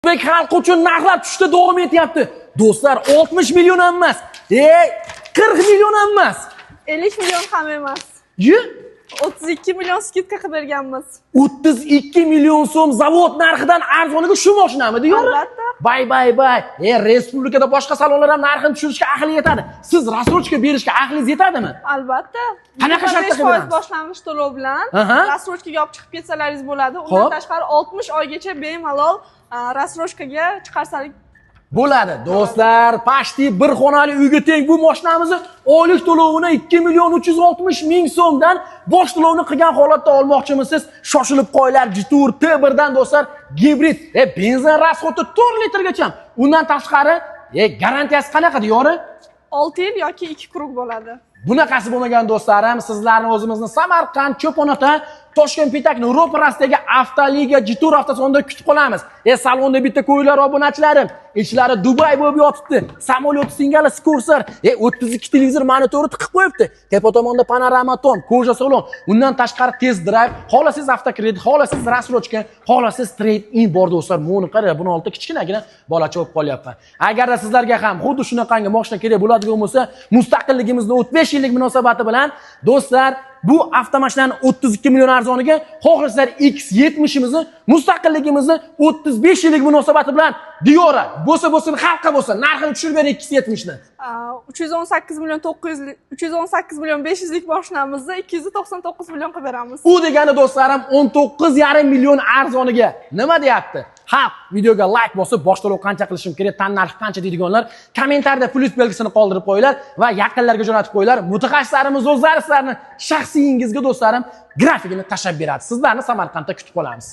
O'zbek xalqi uchun narxlar tushishda davom etyapti. Do'stlar, 60 million ham emas. 40 million ham emas. 50 million ham emas. 32 million skidka qilib berganmiz. 32 million so'm zavod narxidan arzoniga shu mashinami diyor? Albatta. Bay. Respublikada boshqa salonlar ham narxini tushirishga aqli yetadi. Siz rassrochka berishga aqlingiz yetadimi? Albatta. Qanaqa shartda 5% boshlang'ich to'lov bilan rassrochkaga olib chiqib ketsalaringiz bo'ladi. Undan tashqari 60 oygacha bemalol rassrochkaga chiqarsalik bo'ladi. Do'stlar, pashti bir xonali uyga teng bu mashinamizni oylik to'lovini 2 million 360 ming so'mdan bosh to'lovni qilgan holatda olmoqchimisiz? Shoshilib qo'yinglar. Jitur T1 dan do'stlar, gibrid, benzin rasxodi 4 litrgacha. Undan tashqari, garantiyasi qanaqa diyori? 6 yil yoki 2 krug bo'ladi. Bunaqasi bo'lmagan do'stlarim, sizlarni o'zimizni Samarqand, Cho'ponota, Toshkent Pitakni ro'parasidagi Avtoliga Jitur avtosalonida kutib qolamiz. Salonda bitta ko'ylar obunachilarim, ichlari Dubay bo'lib yotibdi. Samolyot singari skursor, 32 televizor monitori tiqib qo'yibdi. Tepa tomonda panorama tom, koja salon. Undan tashqari test drive, xolasiz avtokredit, xolasiz rassrochka, xolasiz trade-in bor do'stlar. Buni qara, buni olti kichkinagina bolacha bo'lib qolyapman. Agarda sizlarga ham xuddi shunaqangi mashina kerak bo'ladigan bo'lsa, mustaqilligimizni 35 yillik munosabati bilan do'stlar, bu avtomashinani 32 million arzoniga, xohlasizlar X70imizni, mustaqilligimizni 35 yillik munosabati bilan Diora bo'lsin, xalqqa bo'lsin, narxini tushirib bering X70 ni. 318 million 500 lik mashinamizni 299 million qilib beramiz. U degani do'stlarim 19,5 million arzoniga. Nima deyapti? Xalq videoga like bosib, bosh to'lov qancha qilishim kerak, tan narxi qancha deydiganlar kommentariyada plyus belgisini qoldirib qo'yinglar va yaqinlarga jo'natib qo'yinglar. Mutaxassislarimiz o'zlari sizlarni shaxsiyingizga do'stlarim grafikini tashab beradi. Sizlarni Samarqandda kutib qolamiz.